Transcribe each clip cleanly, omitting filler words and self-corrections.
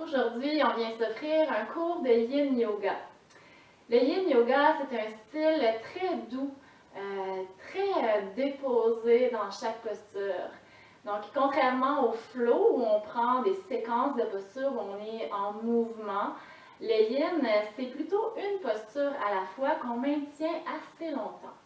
Aujourd'hui, on vient s'offrir un cours de Yin Yoga. Le Yin Yoga, c'est un style très doux, très déposé dans chaque posture. Donc, contrairement au flow où on prend des séquences de postures où on est en mouvement, le Yin, c'est plutôt une posture à la fois qu'on maintient assez longtemps.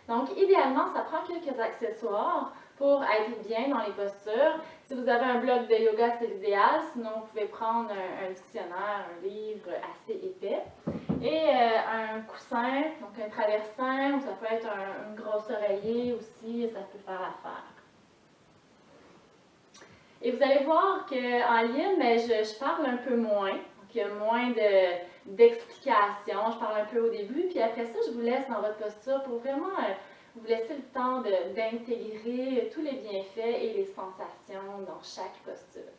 Donc, idéalement, ça prend quelques accessoires pour être bien dans les postures. Si vous avez un bloc de yoga, c'est l'idéal. Sinon, vous pouvez prendre un dictionnaire, un livre assez épais. Et un coussin, donc un traversin, ou ça peut être une grosse oreiller aussi, ça peut faire l'affaire. Et vous allez voir qu'en Yin, je parle un peu moins. Donc, il y a moins d'explications. Je parle un peu au début, puis après ça, je vous laisse dans votre posture pour vraiment vous laisser le temps d'intégrer tous les bienfaits et les sensations dans chaque posture.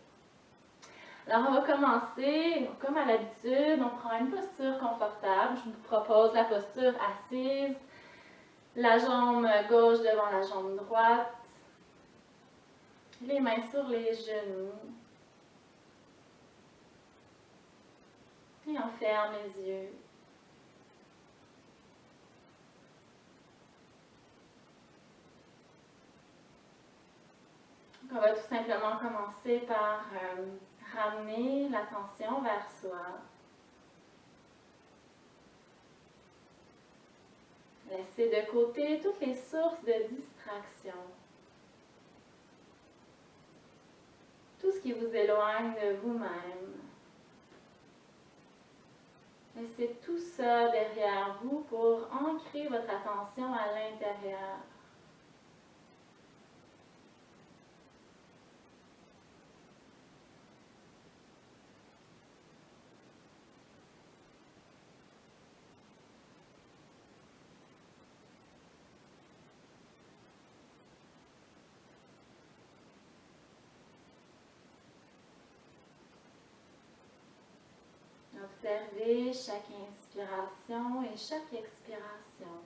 Alors, on va commencer, donc, comme à l'habitude, on prend une posture confortable. Je vous propose la posture assise, la jambe gauche devant la jambe droite, les mains sur les genoux. Et on ferme les yeux. On va tout simplement commencer par ramener l'attention vers soi. Laissez de côté toutes les sources de distraction. Tout ce qui vous éloigne de vous-même. Laissez tout ça derrière vous pour ancrer votre attention à l'intérieur. Observez chaque inspiration et chaque expiration.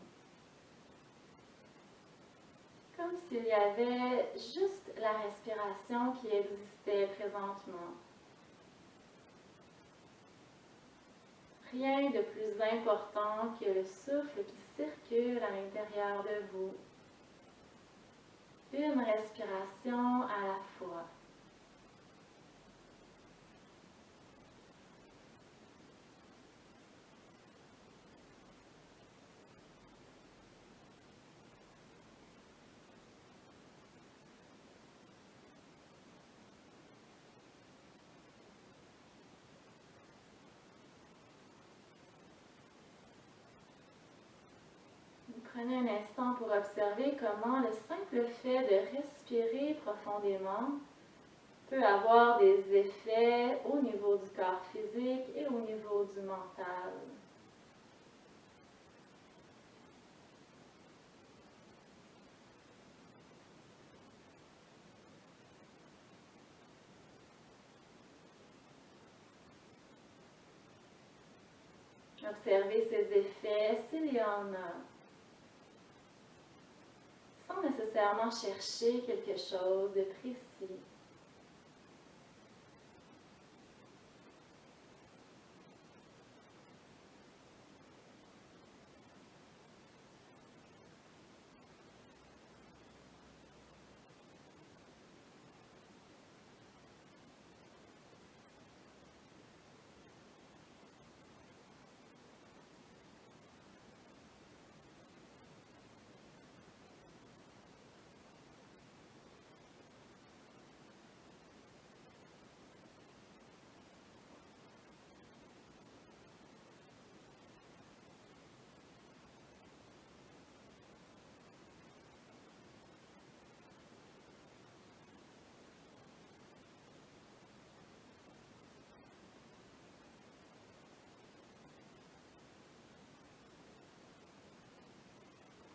Comme s'il y avait juste la respiration qui existait présentement. Rien de plus important que le souffle qui circule à l'intérieur de vous. Une respiration à la fois. Prenez un instant pour observer comment le simple fait de respirer profondément peut avoir des effets au niveau du corps physique et au niveau du mental. Observez ces effets s'il y en a, sans nécessairement chercher quelque chose de précis.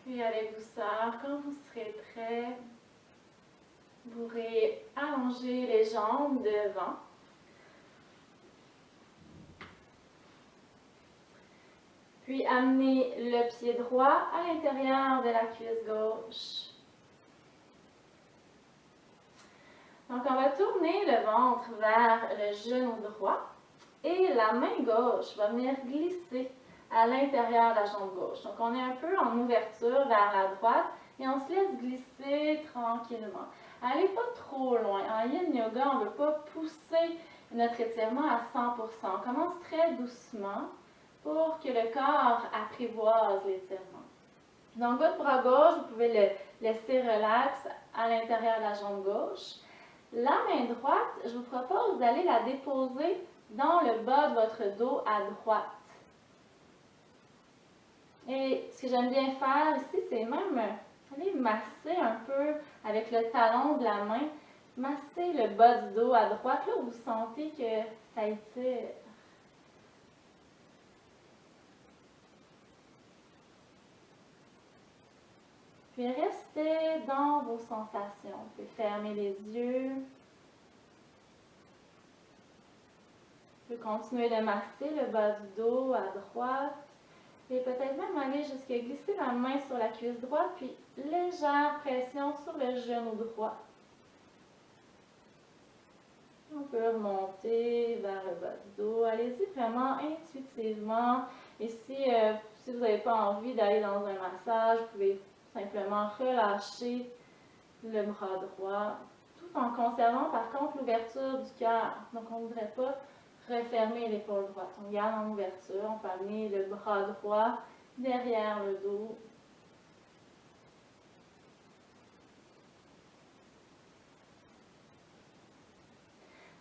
Puis avec douceur, quand vous serez prêt, vous pourrez allonger les jambes devant. Puis amenez le pied droit à l'intérieur de la cuisse gauche. Donc on va tourner le ventre vers le genou droit et la main gauche va venir glisser à l'intérieur de la jambe gauche. Donc, on est un peu en ouverture vers la droite et on se laisse glisser tranquillement. Allez pas trop loin. En Yin Yoga, on ne veut pas pousser notre étirement à 100%. On commence très doucement pour que le corps apprivoise l'étirement. Donc, votre bras gauche, vous pouvez le laisser relax à l'intérieur de la jambe gauche. La main droite, je vous propose d'aller la déposer dans le bas de votre dos à droite. Et ce que j'aime bien faire ici, c'est même aller masser un peu avec le talon de la main, masser le bas du dos à droite, là où vous sentez que ça étire. Puis restez dans vos sensations. Vous pouvez fermer les yeux. Vous pouvez continuer de masser le bas du dos à droite. Et peut-être même aller jusqu'à glisser la main sur la cuisse droite, puis légère pression sur le genou droit. On peut remonter vers le bas du dos. Allez-y vraiment intuitivement. Et si vous n'avez pas envie d'aller dans un massage, vous pouvez simplement relâcher le bras droit, tout en conservant par contre l'ouverture du cœur. Donc on ne voudrait pas refermer l'épaule droite. On garde en ouverture, on peut amener le bras droit derrière le dos.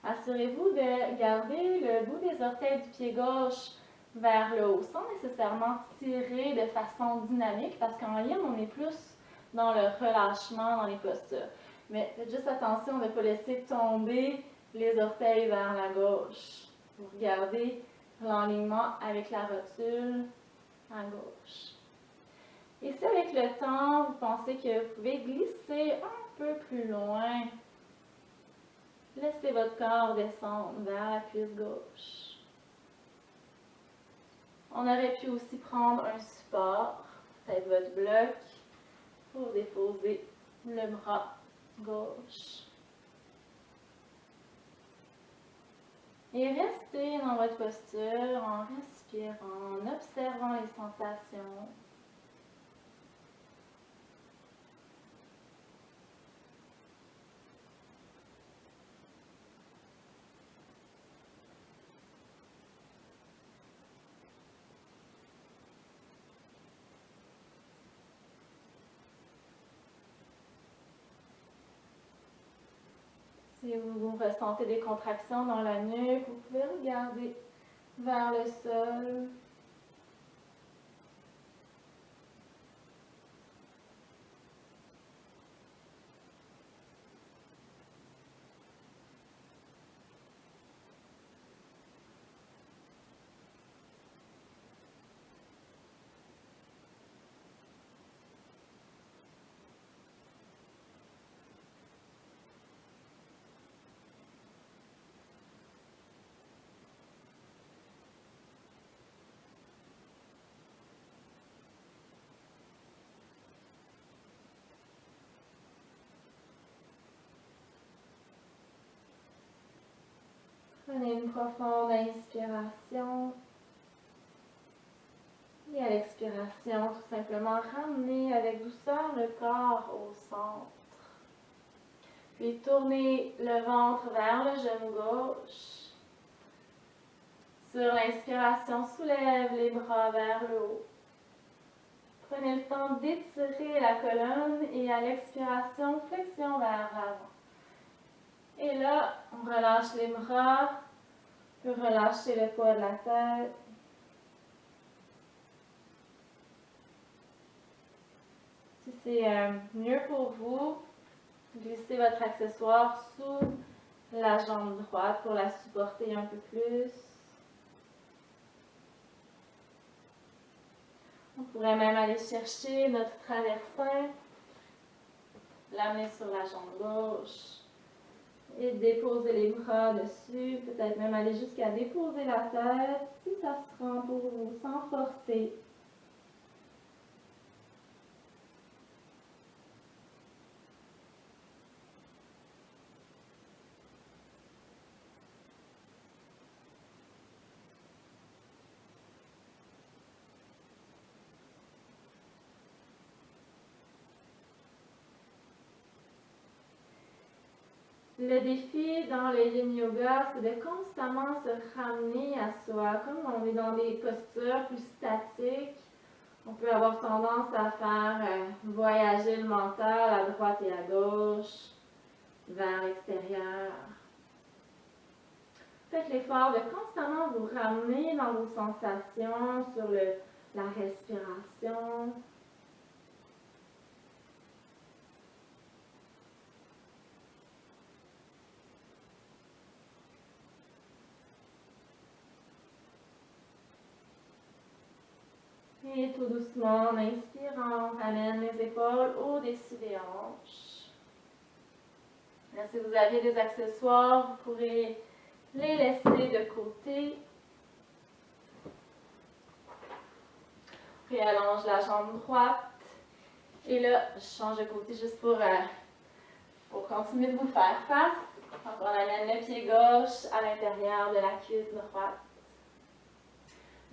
Assurez-vous de garder le bout des orteils du pied gauche vers le haut, sans nécessairement tirer de façon dynamique, parce qu'en yin, on est plus dans le relâchement dans les postures. Mais faites juste attention de ne pas laisser tomber les orteils vers la gauche. Vous regardez l'alignement avec la rotule à gauche. Et si avec le temps, vous pensez que vous pouvez glisser un peu plus loin, laissez votre corps descendre vers la cuisse gauche. On aurait pu aussi prendre un support, peut-être votre bloc, pour déposer le bras gauche. Et restez dans votre posture en respirant, en observant les sensations. Si vous ressentez des contractions dans la nuque, vous pouvez regarder vers le sol. Prenez une profonde inspiration. Et à l'expiration, tout simplement ramenez avec douceur le corps au centre. Puis tournez le ventre vers le genou gauche. Sur l'inspiration, soulève les bras vers le haut. Prenez le temps d'étirer la colonne et à l'expiration, flexion vers l'avant. Et là, on relâche les bras, on peut relâcher le poids de la tête. Si c'est mieux pour vous, glissez votre accessoire sous la jambe droite pour la supporter un peu plus. On pourrait même aller chercher notre traversin, l'amener sur la jambe gauche et déposer les bras dessus, peut-être même aller jusqu'à déposer la tête si ça se rend pour vous, sans forcer. Le défi dans le Yin Yoga, c'est de constamment se ramener à soi. Comme on est dans des postures plus statiques, on peut avoir tendance à faire voyager le mental à droite et à gauche, vers l'extérieur. Faites l'effort de constamment vous ramener dans vos sensations sur la respiration. Et tout doucement, en inspirant, on ramène les épaules au-dessus des hanches. Là, si vous avez des accessoires, vous pourrez les laisser de côté. Réallonge la jambe droite. Et là, je change de côté juste pour continuer de vous faire face. Donc, on amène le pied gauche à l'intérieur de la cuisse droite.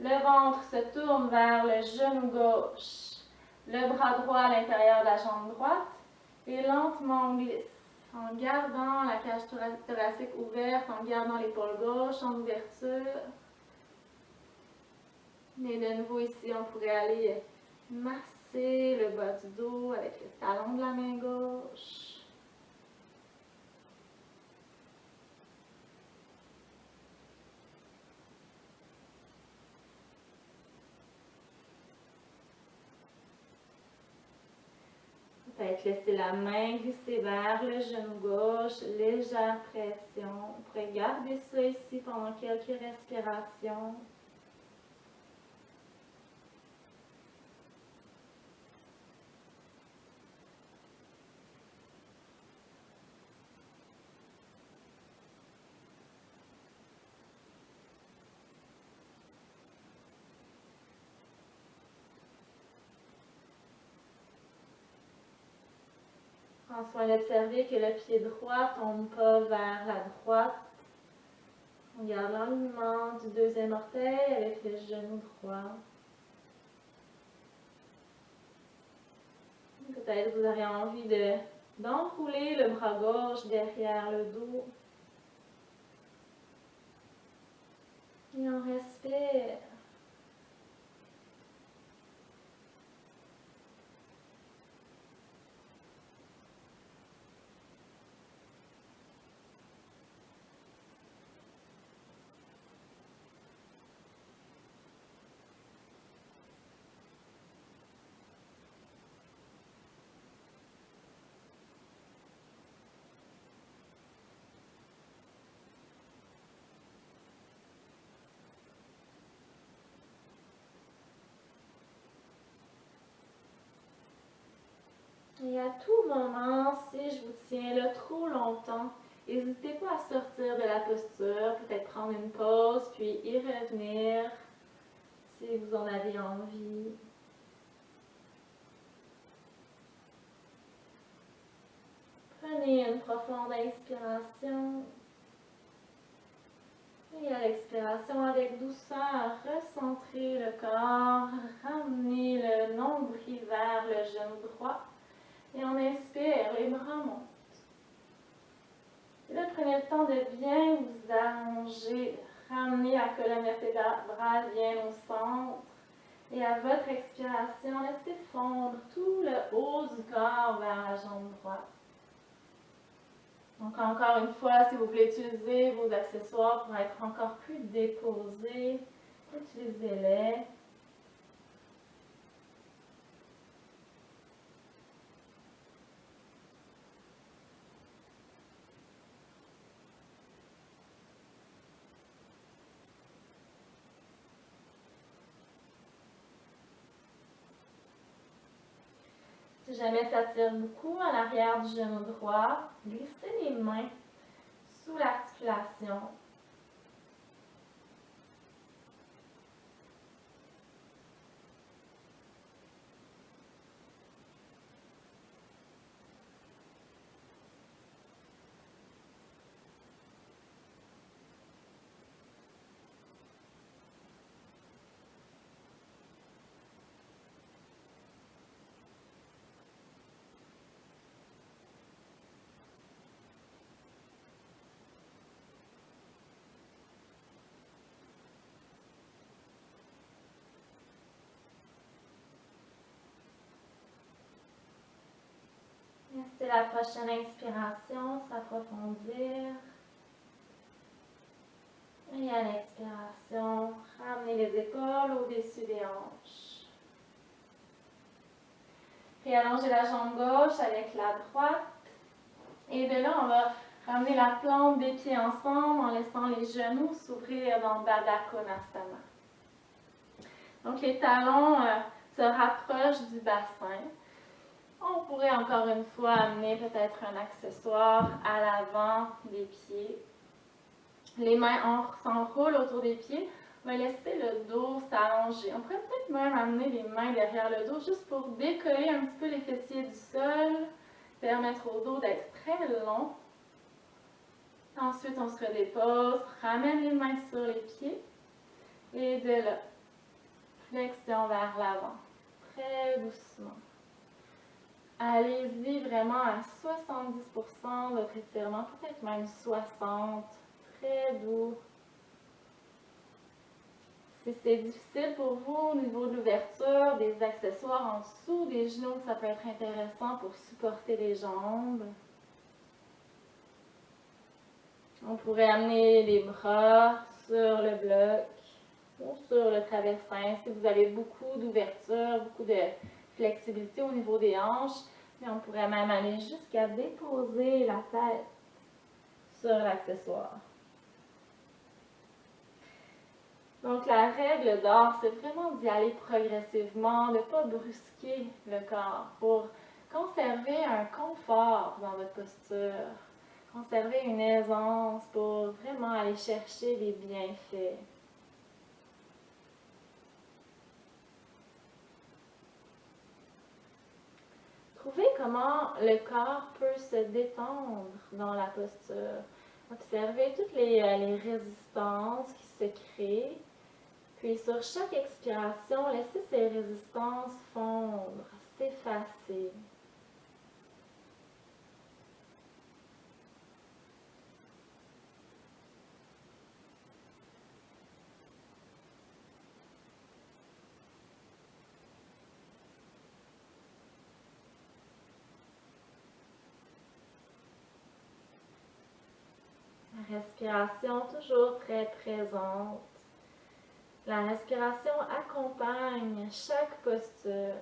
Le ventre se tourne vers le genou gauche. Le bras droit à l'intérieur de la jambe droite. Et lentement, on glisse. En gardant la cage thoracique ouverte, en gardant l'épaule gauche en ouverture. Et de nouveau ici, on pourrait aller masser le bas du dos avec le talon de la main gauche. Peut-être laisser la main glisser vers le genou gauche, légère pression. On pourrait garder ça ici pendant quelques respirations. Prends soin d'observer que le pied droit ne tombe pas vers la droite. On garde l'alignement du deuxième orteil avec le genou droit. Peut-être vous aurez envie d'enrouler le bras gauche derrière le dos. Et on respire. Et à tout moment, si je vous tiens là trop longtemps, n'hésitez pas à sortir de la posture, peut-être prendre une pause, puis y revenir si vous en avez envie. Prenez une profonde inspiration. Et à l'expiration, avec douceur, recentrez le corps, ramenez le nombril vers le genou droit. Et on inspire, les bras montent. Et là, prenez le temps de bien vous allonger, ramener la colonne vertébrale bien au centre. Et à votre expiration, laissez fondre tout le haut du corps vers la jambe droite. Donc encore une fois, si vous voulez utiliser vos accessoires pour être encore plus déposés, utilisez-les. Si jamais ça tire beaucoup à l'arrière du genou droit, glissez les mains sous l'articulation. la prochaine inspiration, s'approfondir. Et à l'expiration, ramener les épaules au-dessus des hanches. Puis allonger la jambe gauche avec la droite. Et de là, on va ramener la plante des pieds ensemble en laissant les genoux s'ouvrir dans Baddha Konasana. Donc les talons se rapprochent du bassin. On pourrait encore une fois amener peut-être un accessoire à l'avant des pieds. Les mains s'enroulent autour des pieds. On va laisser le dos s'allonger. On pourrait peut-être même amener les mains derrière le dos juste pour décoller un petit peu les fessiers du sol, permettre au dos d'être très long. Ensuite, on se redépose, ramène les mains sur les pieds et de là, flexion vers l'avant, très doucement. Allez-y vraiment à 70% de votre étirement, peut-être même 60%, très doux. Si c'est difficile pour vous au niveau de l'ouverture, des accessoires en dessous des genoux, ça peut être intéressant pour supporter les jambes. On pourrait amener les bras sur le bloc ou sur le traversin si vous avez beaucoup d'ouverture, beaucoup de flexibilité au niveau des hanches. Mais on pourrait même aller jusqu'à déposer la tête sur l'accessoire. Donc la règle d'or, c'est vraiment d'y aller progressivement, de ne pas brusquer le corps pour conserver un confort dans votre posture, conserver une aisance pour vraiment aller chercher les bienfaits. Trouvez comment le corps peut se détendre dans la posture. Observez toutes les résistances qui se créent. Puis sur chaque expiration, laissez ces résistances fondre, s'effacer. La respiration toujours très présente. La respiration accompagne chaque posture.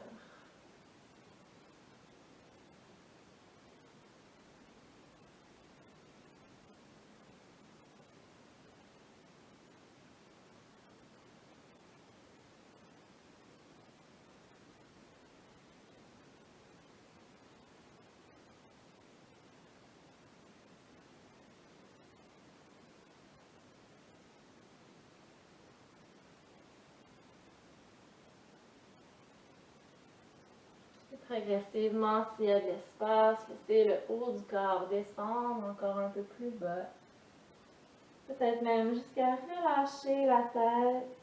Progressivement, s'il y a de l'espace, laissez le haut du corps descendre encore un peu plus bas. Peut-être même jusqu'à relâcher la tête.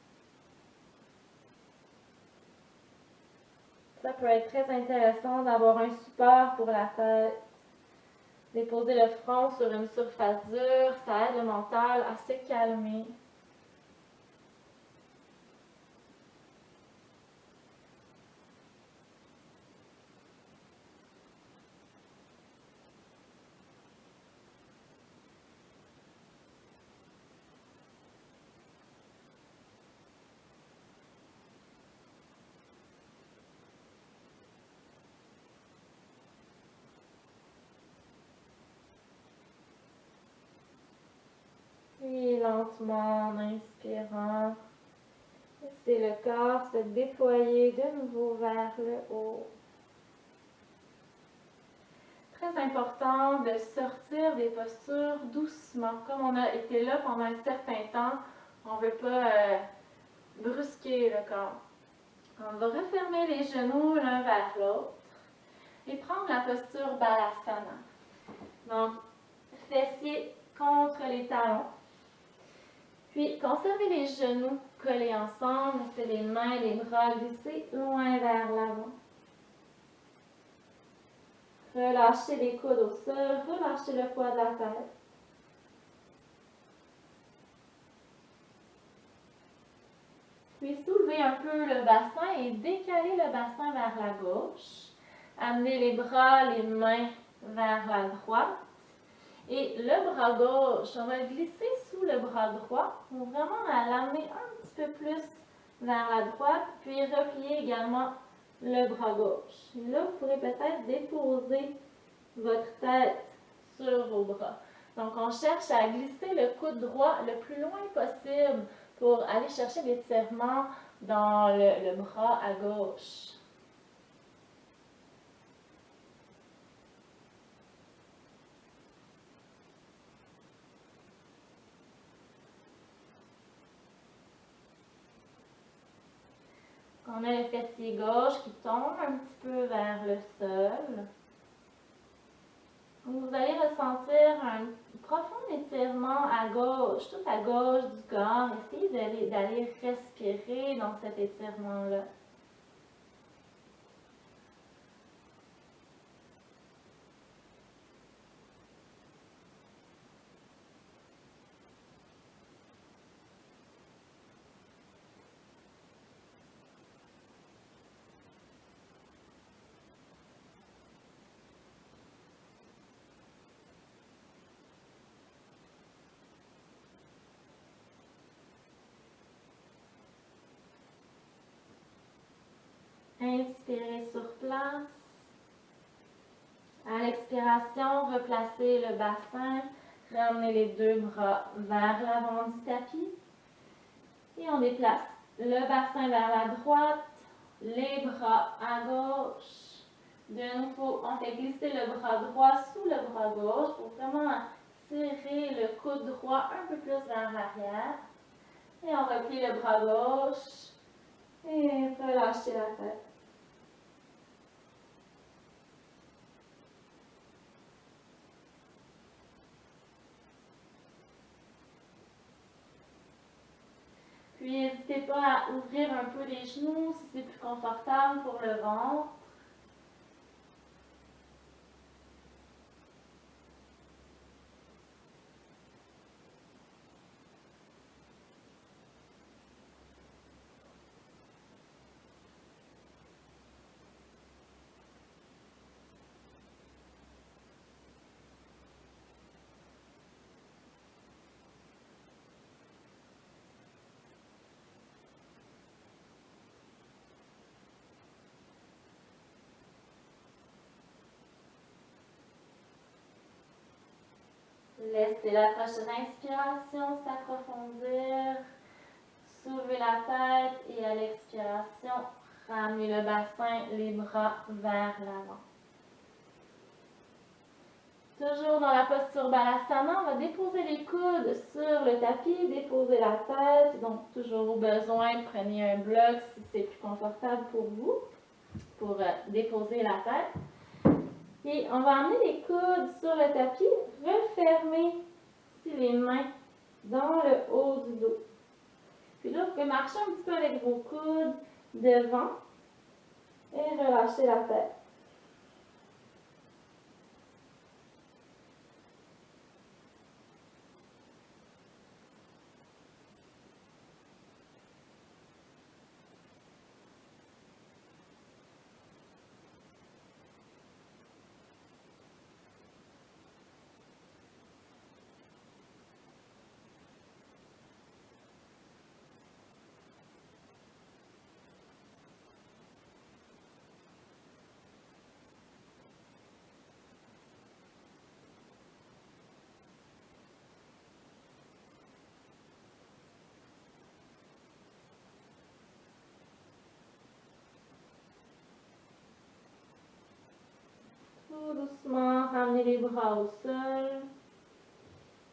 Ça peut être très intéressant d'avoir un support pour la tête. Déposer le front sur une surface dure, ça aide le mental à se calmer. Puis lentement, en inspirant, laissez le corps se déployer de nouveau vers le haut. Très important de sortir des postures doucement. Comme on a été là pendant un certain temps, on ne veut pas brusquer le corps. On va refermer les genoux l'un vers l'autre et prendre la posture Balasana. Donc, fessiers contre les talons. Puis, conservez les genoux collés ensemble, laissez les mains et les bras glisser loin vers l'avant. Relâchez les coudes au sol, relâchez le poids de la tête. Puis soulevez un peu le bassin et décalez le bassin vers la gauche. Amenez les bras, les mains vers la droite. Et le bras gauche, on va le glisser sous le bras droit pour vraiment l'amener un petit peu plus vers la droite, puis replier également le bras gauche. Et là, vous pourrez peut-être déposer votre tête sur vos bras. Donc, on cherche à glisser le coude droit le plus loin possible pour aller chercher l'étirement dans le bras à gauche. On a le fessier gauche qui tombe un petit peu vers le sol. Vous allez ressentir un profond étirement à gauche, tout à gauche du corps. Essayez d'aller respirer dans cet étirement-là. Inspirez sur place. À l'expiration, replacez le bassin. Ramenez les deux bras vers l'avant du tapis. Et on déplace le bassin vers la droite, les bras à gauche. De nouveau, on fait glisser le bras droit sous le bras gauche pour vraiment tirer le coude droit un peu plus vers l'arrière. Et on replie le bras gauche et relâchez la tête. Puis n'hésitez pas à ouvrir un peu les genoux si c'est plus confortable pour le ventre. Laissez la prochaine inspiration s'approfondir. Soulevez la tête et à l'expiration, ramenez le bassin, les bras vers l'avant. Toujours dans la posture Balasana, on va déposer les coudes sur le tapis, déposer la tête. Donc, toujours au besoin, prenez un bloc si c'est plus confortable pour vous, pour déposer la tête. Et on va amener les coudes sur le tapis, refermer les mains dans le haut du dos. Puis là, vous pouvez marcher un petit peu avec vos coudes devant et relâcher la tête. Tout doucement, ramenez les bras au sol.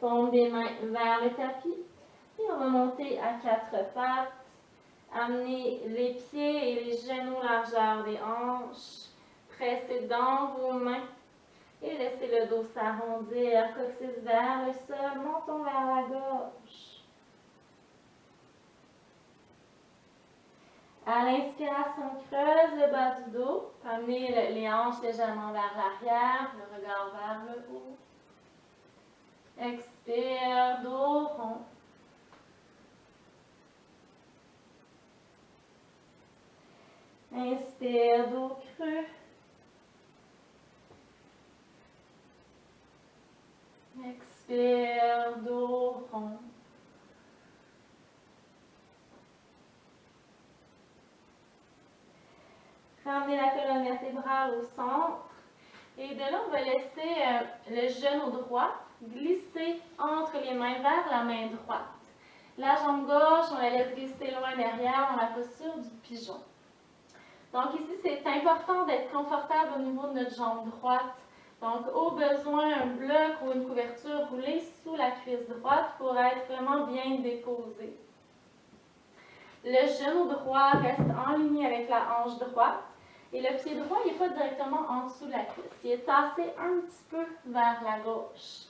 Paume des mains vers le tapis. Et on va monter à quatre pattes. Amenez les pieds et les genoux largeur des hanches. Pressez dans vos mains. Et laissez le dos s'arrondir. Coccyx vers le sol. Montons vers la gauche. À l'inspiration, creuse le bas du dos. Amenez les hanches légèrement vers l'arrière, le regard vers le haut. Expire, dos rond. Inspire, dos creux. Ramenez la colonne vertébrale au centre. Et de là, on va laisser le genou droit glisser entre les mains vers la main droite. La jambe gauche, on la laisse glisser loin derrière dans la posture du pigeon. Donc ici, c'est important d'être confortable au niveau de notre jambe droite. Donc, au besoin, un bloc ou une couverture roulée sous la cuisse droite pour être vraiment bien déposé. Le genou droit reste en ligne avec la hanche droite. Et le pied droit, il n'est pas directement en dessous de la cuisse. Il est tassé un petit peu vers la gauche.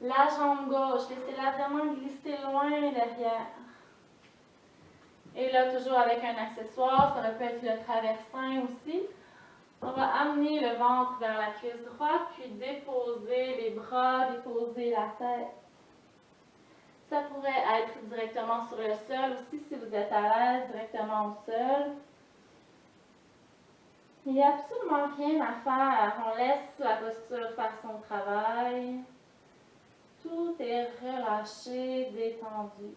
La jambe gauche, laissez-la vraiment glisser loin derrière. Et là, toujours avec un accessoire, ça peut être le traversin aussi. On va amener le ventre vers la cuisse droite, puis déposer les bras, déposer la tête. Ça pourrait être directement sur le sol aussi, si vous êtes à l'aise, directement au sol. Il n'y a absolument rien à faire. On laisse la posture faire son travail. Tout est relâché, détendu.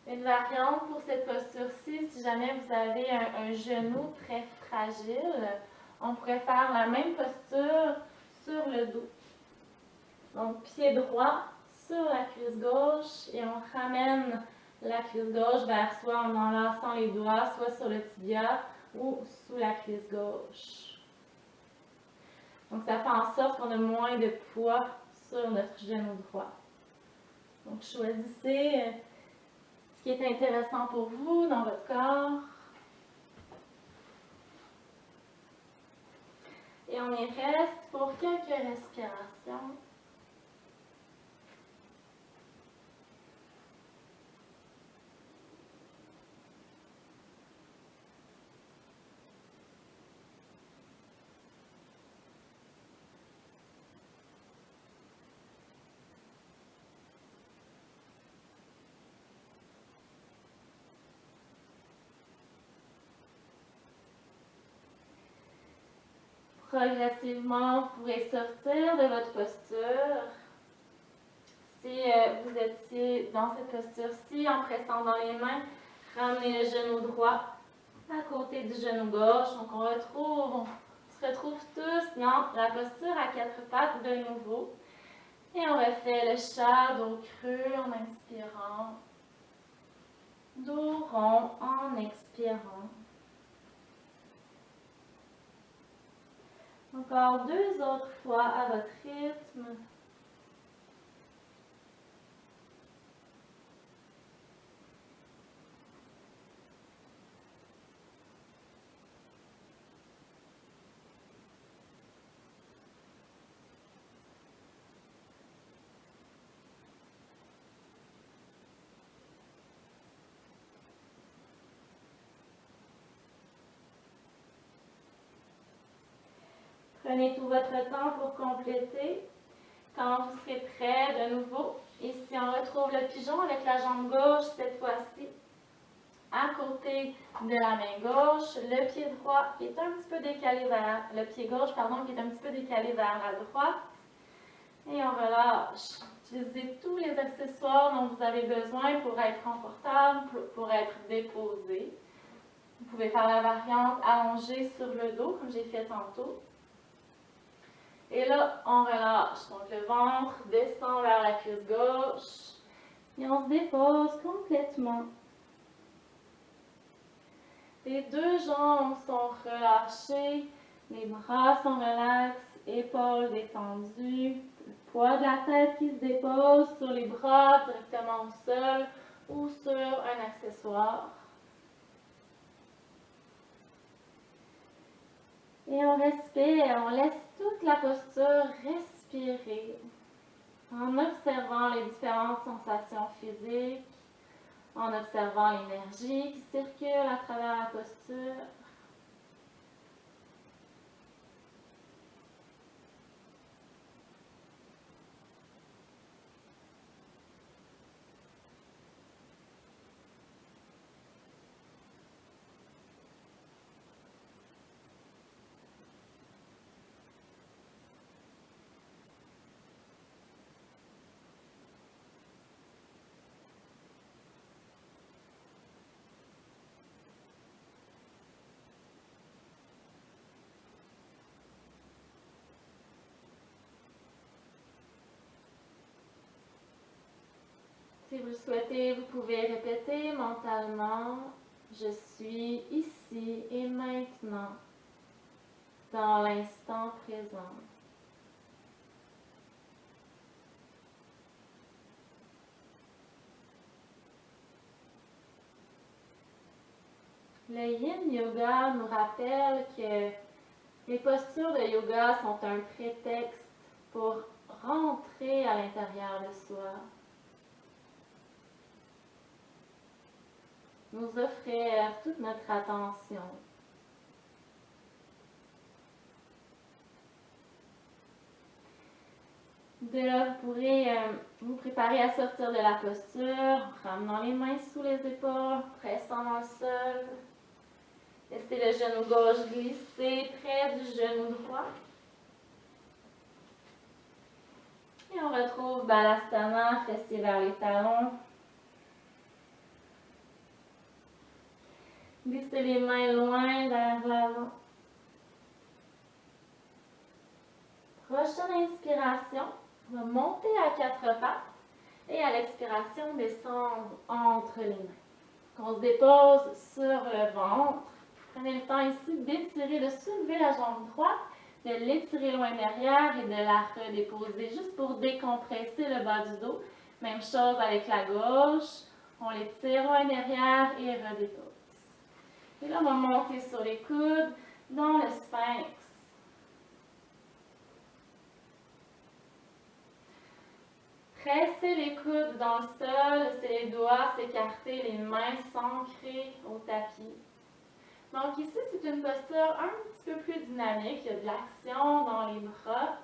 Une variante pour cette posture-ci, si jamais vous avez un genou très fragile, on pourrait faire la même posture sur le dos. Donc, pied droit sur la cuisse gauche et on ramène la cuisse gauche vers soi en enlaçant les doigts, soit sur le tibia ou sous la cuisse gauche. Donc, ça fait en sorte qu'on a moins de poids sur notre genou droit. Donc, choisissez ce qui est intéressant pour vous dans votre corps. Et on y reste pour quelques respirations. Progressivement, vous pourrez sortir de votre posture. Si vous étiez dans cette posture-ci, en pressant dans les mains, ramenez le genou droit à côté du genou gauche. Donc on se retrouve tous dans la posture à quatre pattes de nouveau. Et on refait le chat, dos creux en inspirant, dos rond en expirant. Encore 2 autres fois à votre rythme. Prenez tout votre temps pour compléter. Quand vous serez prêt, de nouveau, ici on retrouve le pigeon avec la jambe gauche, cette fois-ci, à côté de la main gauche. Le pied droit est un petit peu décalé vers, le pied gauche, pardon, qui est un petit peu décalé vers la droite. Et on relâche. Utilisez tous les accessoires dont vous avez besoin pour être confortable, pour être déposé. Vous pouvez faire la variante allongée sur le dos, comme j'ai fait tantôt. Et là, on relâche. Donc, le ventre descend vers la cuisse gauche. Et on se dépose complètement. Les deux jambes sont relâchées. Les bras sont relax. Épaules détendues. Le poids de la tête qui se dépose sur les bras directement au sol ou sur un accessoire. Et on respire, on laisse toute la posture respirer en observant les différentes sensations physiques, en observant l'énergie qui circule à travers la posture. souhaitez, vous pouvez répéter mentalement, je suis ici et maintenant, dans l'instant présent. Le Yin Yoga nous rappelle que les postures de yoga sont un prétexte pour rentrer à l'intérieur de soi, nous offrir toute notre attention. De là, vous pourrez vous préparer à sortir de la posture, ramenant les mains sous les épaules, pressant dans le sol. Laissez le genou gauche glisser près du genou droit. Et on retrouve Balasana, fessiers vers les talons. Glissez les mains loin vers l'avant. Prochaine inspiration, on va monter à quatre pattes et à l'expiration, descendre entre les mains. On se dépose sur le ventre. Prenez le temps ici d'étirer, de soulever la jambe droite, de l'étirer loin derrière et de la redéposer juste pour décompresser le bas du dos. Même chose avec la gauche. On l'étire loin derrière et redépose. Et là, on va monter sur les coudes dans le sphinx. Pressez les coudes dans le sol, laissez les doigts s'écarter, les mains s'ancrer au tapis. Donc ici, c'est une posture un petit peu plus dynamique. Il y a de l'action dans les bras,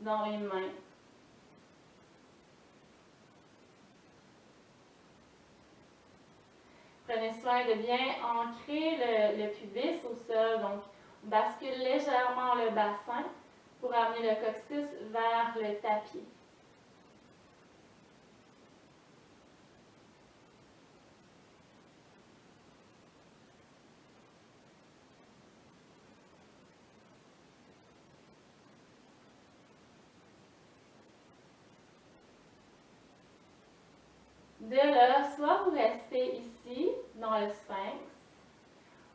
dans les mains. Prenez soin de bien ancrer le pubis au sol. Donc, on bascule légèrement le bassin pour amener le coccyx vers le tapis. De là, soit vous restez ici, dans le sphinx,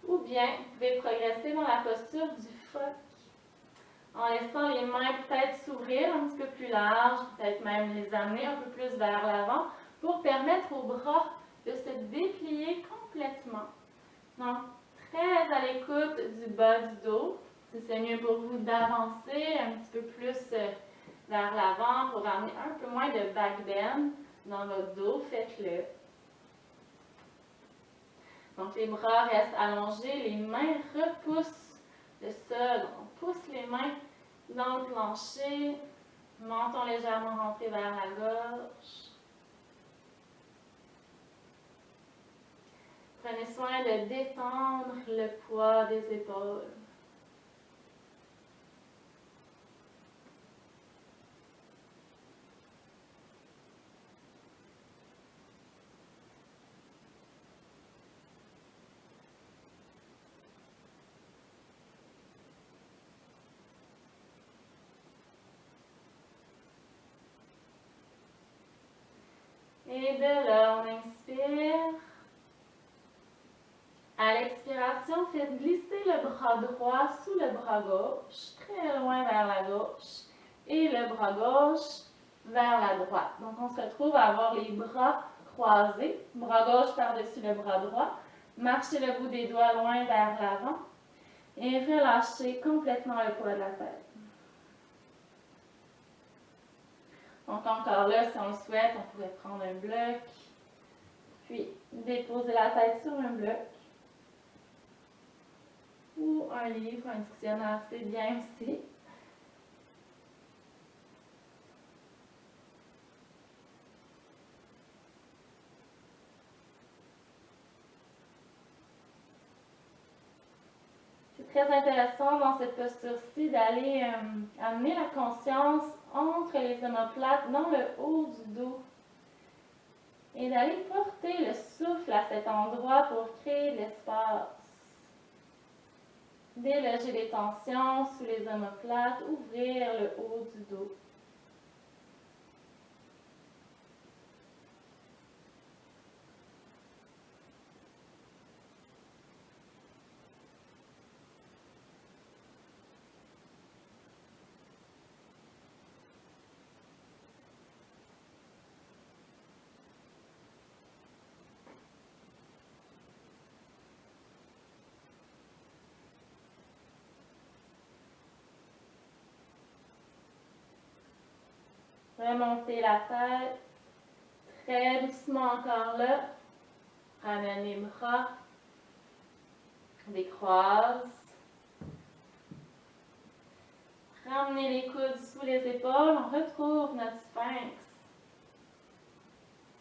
ou bien vous pouvez progresser dans la posture du phoque, en laissant les mains peut-être s'ouvrir un petit peu plus large, peut-être même les amener un peu plus vers l'avant, pour permettre aux bras de se déplier complètement. Donc, très à l'écoute du bas du dos. Si c'est mieux pour vous d'avancer un petit peu plus vers l'avant pour amener un peu moins de back bend dans votre dos, faites-le. Donc, les bras restent allongés, les mains repoussent le sol. On pousse les mains dans le plancher, menton légèrement rentré vers la gauche. Prenez soin de détendre le poids des épaules. Et de là, on inspire. À l'expiration, faites glisser le bras droit sous le bras gauche, très loin vers la gauche, et le bras gauche vers la droite. Donc, on se retrouve à avoir les bras croisés, bras gauche par-dessus le bras droit. Marchez le bout des doigts loin vers l'avant et relâchez complètement le poids de la tête. Donc, encore là, si on le souhaite, on pourrait prendre un bloc, puis déposer la tête sur un bloc. Ou un livre, un dictionnaire, c'est bien aussi. C'est très intéressant dans cette posture-ci d'aller amener la conscience entre les omoplates dans le haut du dos et d'aller porter le souffle à cet endroit pour créer de l'espace. Déloger les tensions sous les omoplates, ouvrir le haut du dos. Remontez la tête. Très doucement encore là. Ramène les bras. Décroise. Ramenez les coudes sous les épaules. On retrouve notre sphinx.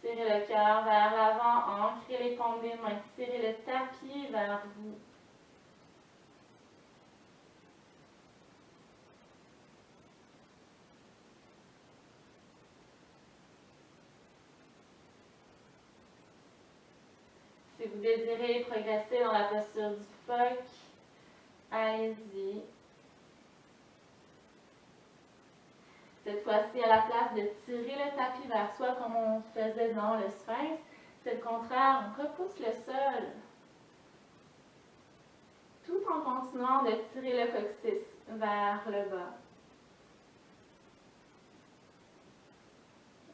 Tirez le cœur vers l'avant. Ancrez les paumes des mains. Tirez le tapis vers vous. Si vous désirez progresser dans la posture du phoque, allez-y. Cette fois-ci, à la place de tirer le tapis vers soi comme on faisait dans le sphinx, c'est le contraire, on repousse le sol. Tout en continuant de tirer le coccyx vers le bas.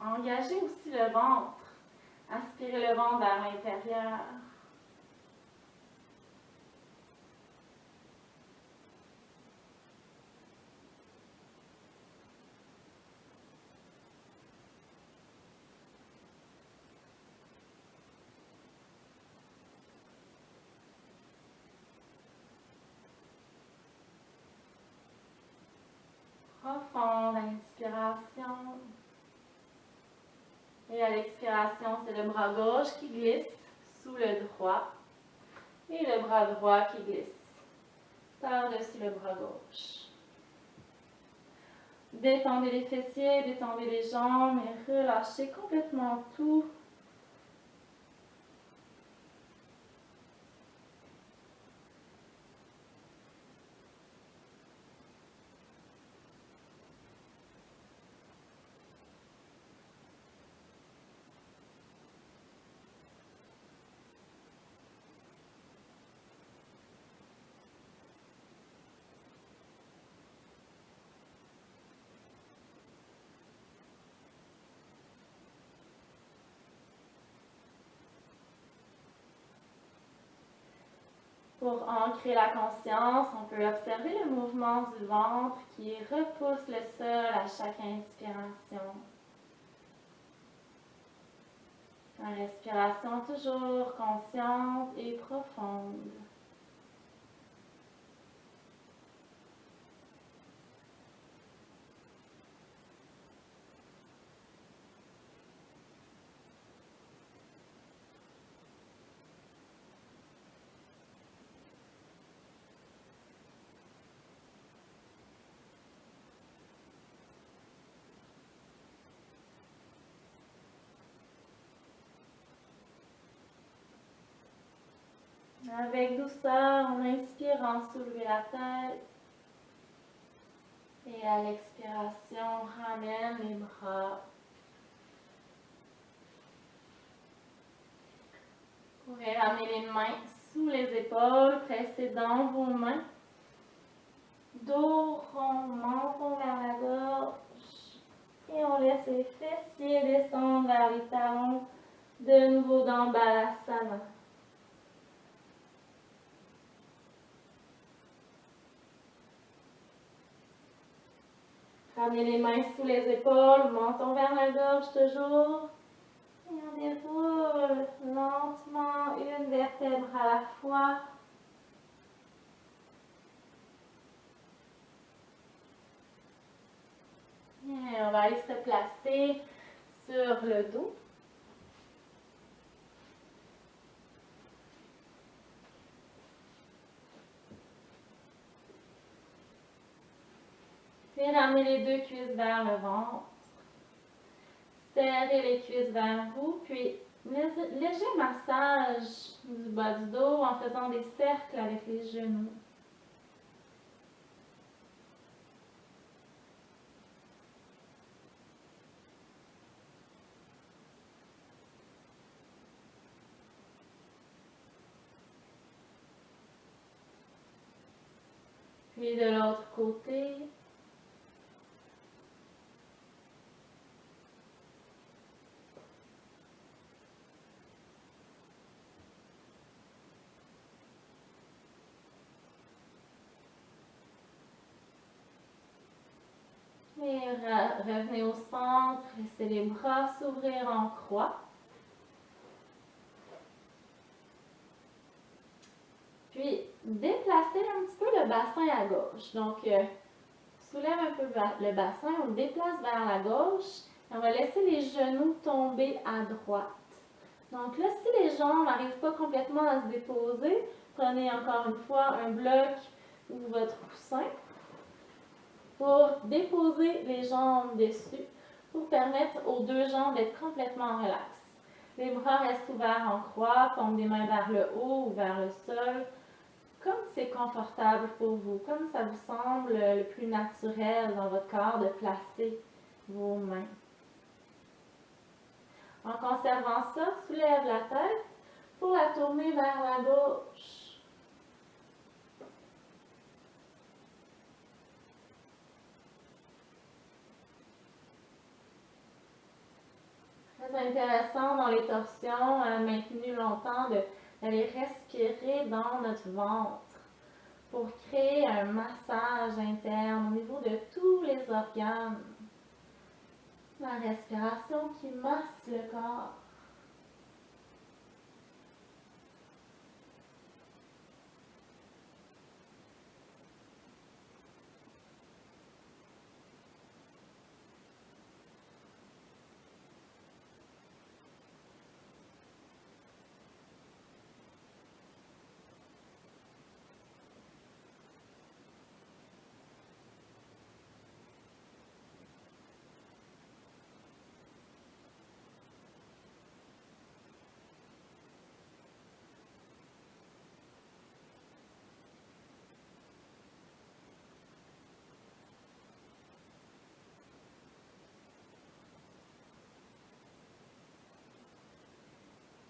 Engagez aussi le ventre. Aspirez le ventre vers l'intérieur. Profonde inspiration. Et à l'expiration, c'est le bras gauche qui glisse sous le droit. Et le bras droit qui glisse par-dessus le bras gauche. Détendez les fessiers, détendez les jambes et relâchez complètement tout. Pour ancrer la conscience, on peut observer le mouvement du ventre qui repousse le sol à chaque inspiration. La respiration toujours consciente et profonde. Avec douceur, on inspire en soulever la tête. Et à l'expiration, on ramène les bras. Vous pouvez ramener les mains sous les épaules, presser dans vos mains. Dos rond, menton vers la gorge. Et on laisse les fessiers descendre vers les talons. De nouveau dans Balasana. Ramenez les mains sous les épaules, menton vers la gorge toujours. Et on déroule lentement une vertèbre à la fois. Et on va aller se placer sur le dos. Puis ramenez les deux cuisses vers le ventre. Serrez les cuisses vers vous, puis léger massage du bas du dos en faisant des cercles avec les genoux. Puis de l'autre côté. Et revenez au centre, laissez les bras s'ouvrir en croix. Puis, déplacez un petit peu le bassin à gauche. Donc, soulève un peu le bassin, on le déplace vers la gauche. Et on va laisser les genoux tomber à droite. Donc là, si les jambes n'arrivent pas complètement à se déposer, prenez encore une fois un bloc ou votre coussin pour déposer les jambes dessus, pour permettre aux deux jambes d'être complètement relaxes. Les bras restent ouverts en croix, paume des mains vers le haut ou vers le sol, comme c'est confortable pour vous, comme ça vous semble le plus naturel dans votre corps de placer vos mains. En conservant ça, soulève la tête pour la tourner vers la gauche. Très intéressant dans les torsions maintenues longtemps d'aller respirer dans notre ventre pour créer un massage interne au niveau de tous les organes. La respiration qui masse le corps.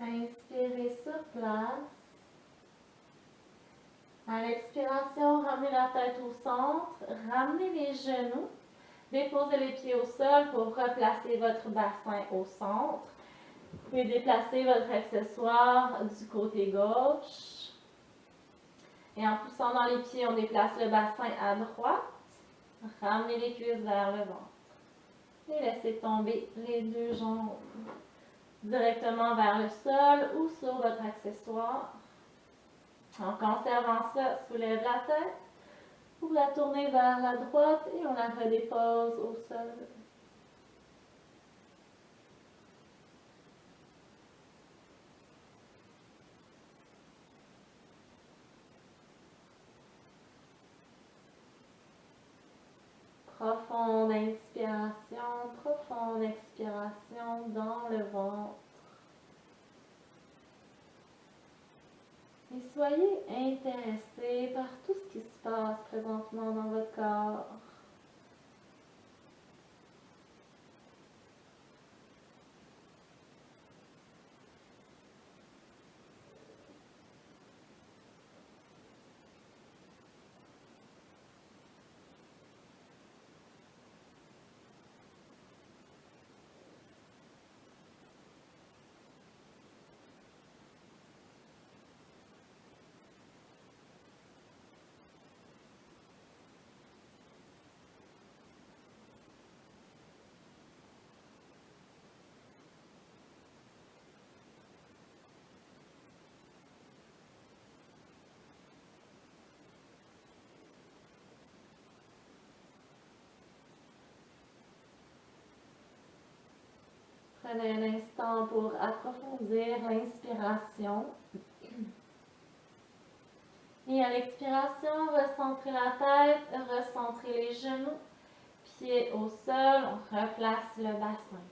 Inspirez sur place. À l'expiration, ramenez la tête au centre, ramenez les genoux, déposez les pieds au sol pour replacer votre bassin au centre. Vous pouvez déplacer votre accessoire du côté gauche. Et en poussant dans les pieds, on déplace le bassin à droite. Ramenez les cuisses vers le ventre. Et laissez tomber les deux jambes directement vers le sol ou sur votre accessoire. En conservant ça, soulève la tête. Vous la tournez vers la droite et on la redépose au sol. Profonde inspiration, profonde expiration dans le ventre. Et soyez intéressés par tout ce qui se passe présentement dans votre corps. Prenez un instant pour approfondir l'inspiration. Et à l'expiration, recentrez la tête, recentrez les genoux, pieds au sol, on replace le bassin.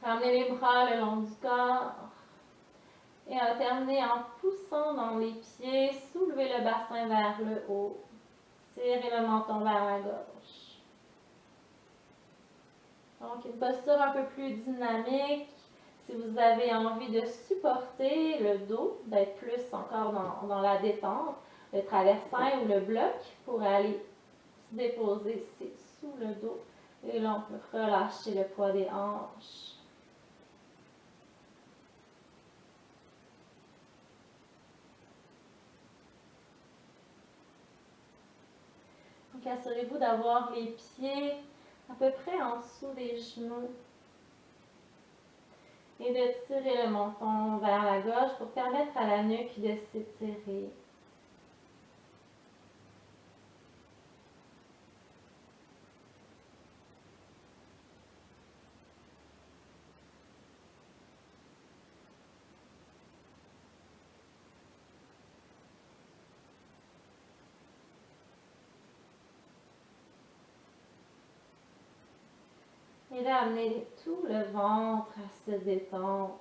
Ramenez les bras le long du corps. Et à terminer en poussant dans les pieds, soulevez le bassin vers le haut. Tirez le menton vers la gauche. Donc, une posture un peu plus dynamique. Si vous avez envie de supporter le dos, d'être plus encore dans la détente, le traversin ou le bloc pour aller se déposer ici sous le dos. Et là, on peut relâcher le poids des hanches. Donc, assurez-vous d'avoir les pieds à peu près en dessous des genoux. Et de tirer le menton vers la gauche pour permettre à la nuque de s'étirer. Et là, amenez tout le ventre à se détendre.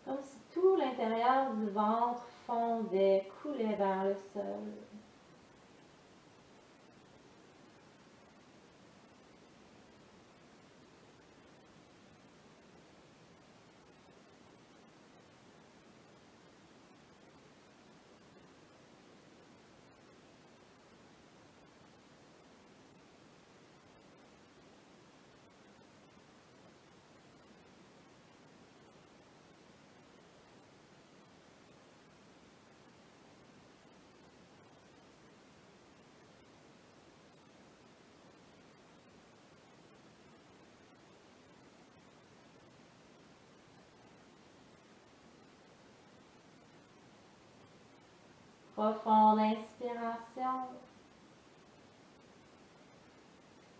Comme si tout l'intérieur du ventre fondait, coulait vers le sol. Profonde inspiration.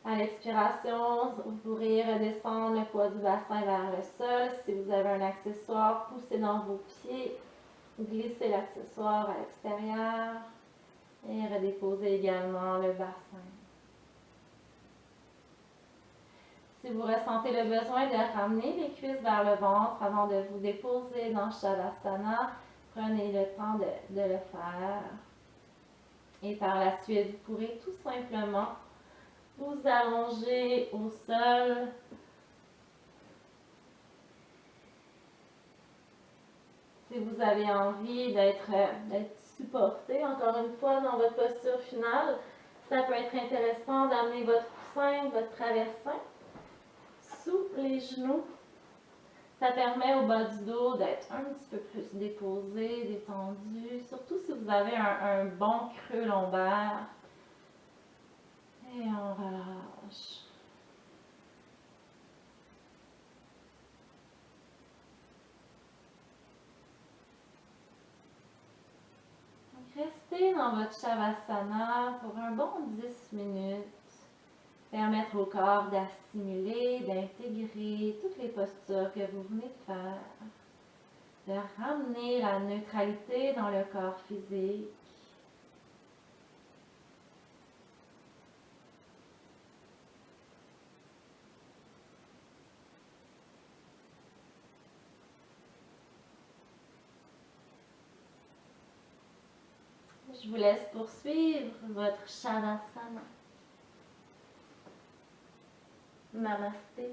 À l'expiration, vous pourrez redescendre le poids du bassin vers le sol. Si vous avez un accessoire, poussez dans vos pieds. Glissez l'accessoire à l'extérieur. Et redéposez également le bassin. Si vous ressentez le besoin de ramener les cuisses vers le ventre avant de vous déposer dans Shavasana, prenez le temps de le faire. Et par la suite, vous pourrez tout simplement vous allonger au sol. Si vous avez envie d'être supporté, encore une fois, dans votre posture finale, ça peut être intéressant d'amener votre coussin, votre traversin sous les genoux. Ça permet au bas du dos d'être un petit peu plus déposé, détendu, surtout si vous avez un bon creux lombaire. Et on relâche. Donc, restez dans votre Shavasana pour un bon 10 minutes. Permettre au corps d'assimiler, d'intégrer toutes les postures que vous venez de faire. De ramener la neutralité dans le corps physique. Je vous laisse poursuivre votre Shavasana. Namasté.